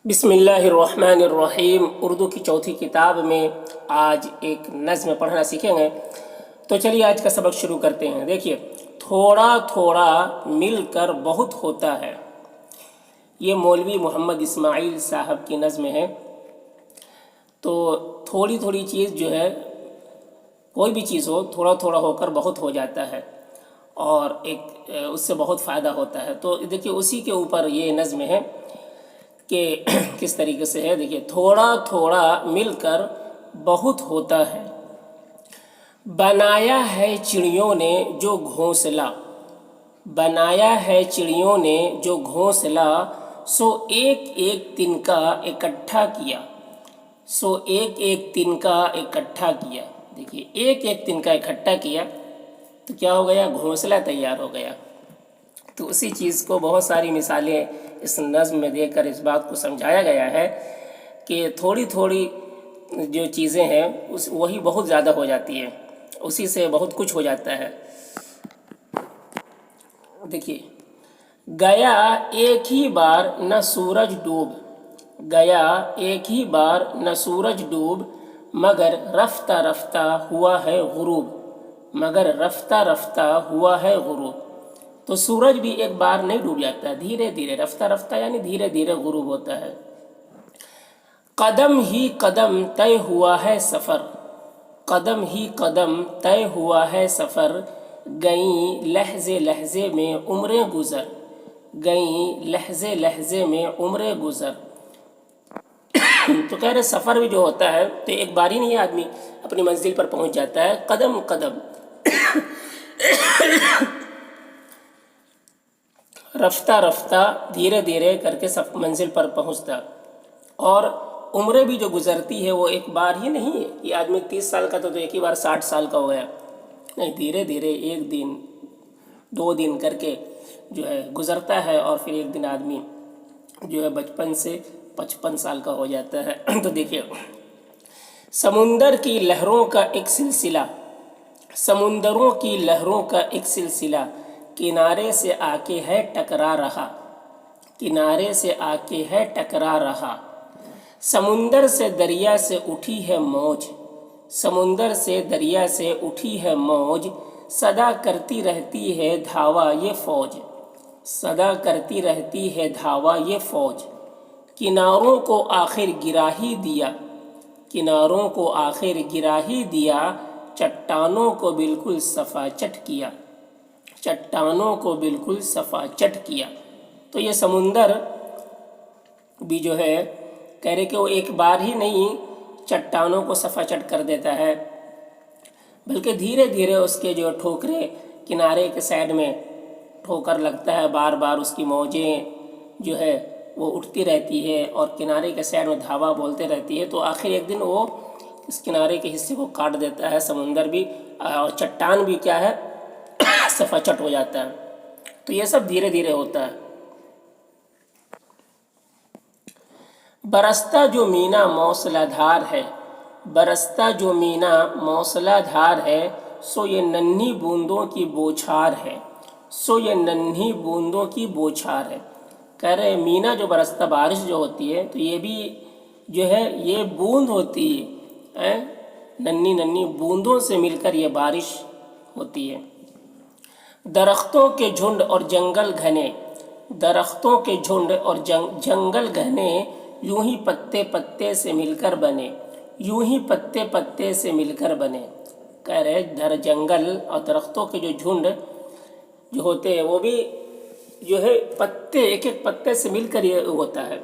بسم اللہ الرحمن الرحیم۔ اردو کی چوتھی کتاب میں آج ایک نظم پڑھنا سیکھیں گے، تو چلیے آج کا سبق شروع کرتے ہیں۔ دیکھیے، تھوڑا تھوڑا مل کر بہت ہوتا ہے، یہ مولوی محمد اسماعیل صاحب کی نظم ہے۔ تو تھوڑی تھوڑی چیز جو ہے، کوئی بھی چیز ہو، تھوڑا تھوڑا ہو کر بہت ہو جاتا ہے اور اس سے بہت فائدہ ہوتا ہے۔ تو دیکھیے اسی کے اوپر یہ نظم ہے کہ کس طریقے سے ہے۔ دیکھیے، تھوڑا تھوڑا مل کر بہت ہوتا ہے، بنایا ہے چڑیوں نے جو گھونسلہ، بنایا ہے چڑیوں نے جو گھونسلہ، سو ایک ایک تنکا اکٹھا کیا، سو ایک ایک تنکا اکٹھا کیا۔ دیکھیے، ایک ایک تنکا اکٹھا کیا تو کیا ہو گیا؟ گھونسلہ تیار ہو گیا۔ تو اسی چیز کو بہت ساری مثالیں اس نظم میں دے کر اس بات کو سمجھایا گیا ہے کہ تھوڑی تھوڑی جو چیزیں ہیں وہی بہت زیادہ ہو جاتی ہے، اسی سے بہت کچھ ہو جاتا ہے۔ دیکھیے، گیا ایک ہی بار نہ سورج ڈوب، گیا ایک ہی بار نہ سورج ڈوب، مگر رفتہ رفتہ ہوا ہے غروب، مگر رفتہ رفتہ ہوا ہے غروب۔ تو سورج بھی ایک بار نہیں ڈوب جاتا ہے، دھیرے دھیرے، رفتہ رفتہ یعنی دھیرے دھیرے غروب ہوتا ہے۔ قدم ہی قدم طے ہوا ہے سفر، قدم ہی قدم طے ہوا ہے سفر، گئیں لہجے لہجے میں عمریں گزر، گئیں لہجے لہجے میں عمریں گزر۔ تو کہہ رہے سفر بھی جو ہوتا ہے تو ایک بار ہی نہیں آدمی اپنی منزل پر پہنچ جاتا ہے، قدم قدم رفتہ رفتہ دھیرے دھیرے کر کے منزل پر پہنچتا، اور عمریں بھی جو گزرتی ہے وہ ایک بار ہی نہیں ہے کہ آدمی 30 سال کا تو ایک ہی بار 60 سال کا ہو گیا، نہیں، دھیرے دھیرے ایک دن 2 دن کر کے جو ہے گزرتا ہے، اور پھر ایک دن آدمی جو ہے بچپن سے 55 سال کا ہو جاتا ہے۔ تو دیکھیے، سمندر کی لہروں کا ایک سلسلہ، سمندروں کی لہروں کا ایک سلسلہ، کنارے سے آ کے ہے ٹکرا رہا، کنارے سے آ کے ہے ٹکرا رہا۔ سمندر سے دریا سے اٹھی ہے موج، سمندر سے دریا سے اٹھی ہے موج، صدا کرتی رہتی ہے دھاوا یہ فوج، صدا کرتی رہتی ہے دھاوا یہ فوج۔ کناروں کو آخر گرا ہی دیا، کناروں کو آخر گرا ہی دیا، چٹانوں کو بالکل صفا چٹ کیا، چٹانوں کو بالکل صفا چٹ کیا۔ تو یہ سمندر بھی جو ہے کہہ رہے کہ وہ ایک بار ہی نہیں چٹانوں کو صفا چٹ کر دیتا ہے، بلکہ دھیرے دھیرے اس کے جو ٹھوکریں کنارے کے سائڈ میں ٹھوکر لگتا ہے، بار بار اس کی موجیں جو ہے وہ اٹھتی رہتی ہے اور کنارے کے سائڈ میں دھاوا بولتے رہتی ہے، تو آخر ایک دن وہ اس کنارے کے حصے کو کاٹ دیتا ہے سمندر بھی، اور چٹان بھی کیا ہے صفا چٹ ہو جاتا ہے۔ تو یہ سب دھیرے دھیرے ہوتا ہے۔ برستا جو مینا موصلہ دھار ہے، برستا جو مینا موصلہ دھار ہے، سو یہ ننھی بوندوں کی بوچھار ہے، سو یہ ننھی بوندوں کی بوچھار ہے۔ کہہ رہے مینا جو برستا بارش جو ہوتی ہے تو یہ بھی جو ہے یہ بوند ہوتی ہے، ننھی ننھی بوندوں سے مل کر یہ بارش ہوتی ہے۔ درختوں کے جھنڈ اور جنگل گھنے، درختوں کے جھنڈ اور جنگل گھنے، یوں ہی پتے پتے سے مل کر بنے، یوں ہی پتے پتے سے مل کر بنے۔ کہہ رہے جنگل اور درختوں کے جو جھنڈ جو ہوتے ہیں وہ بھی جو ہے پتے ایک ایک پتے سے مل کر یہ ہوتا ہے۔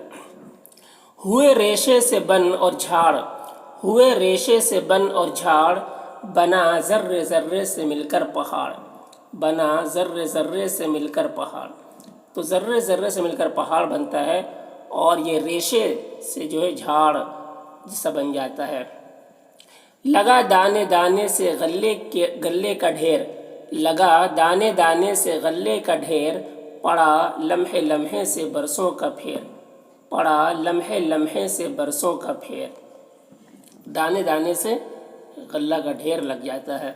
ہوئے ریشے سے بن اور جھاڑ، ہوئے ریشے سے بن اور جھاڑ، بنا ذرے ذرے سے مل کر پہاڑ، بنا ذرے ذرے سے مل کر پہاڑ۔ تو ذرے ذرے سے مل کر پہاڑ بنتا ہے، اور یہ ریشے سے جو ہے جھاڑ جیسا بن جاتا ہے۔ لگا دانے دانے سے غلے کا ڈھیر، لگا دانے دانے سے غلے کا ڈھیر، پڑا لمحے لمحے سے برسوں کا پھیر، پڑا لمحے لمحے سے برسوں کا پھیر۔ دانے دانے سے غلہ کا ڈھیر لگ جاتا ہے۔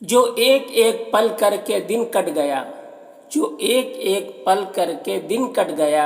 جو ایک ایک پل کر کے دن کٹ گیا، جو ایک ایک پل کر کے دن کٹ گیا،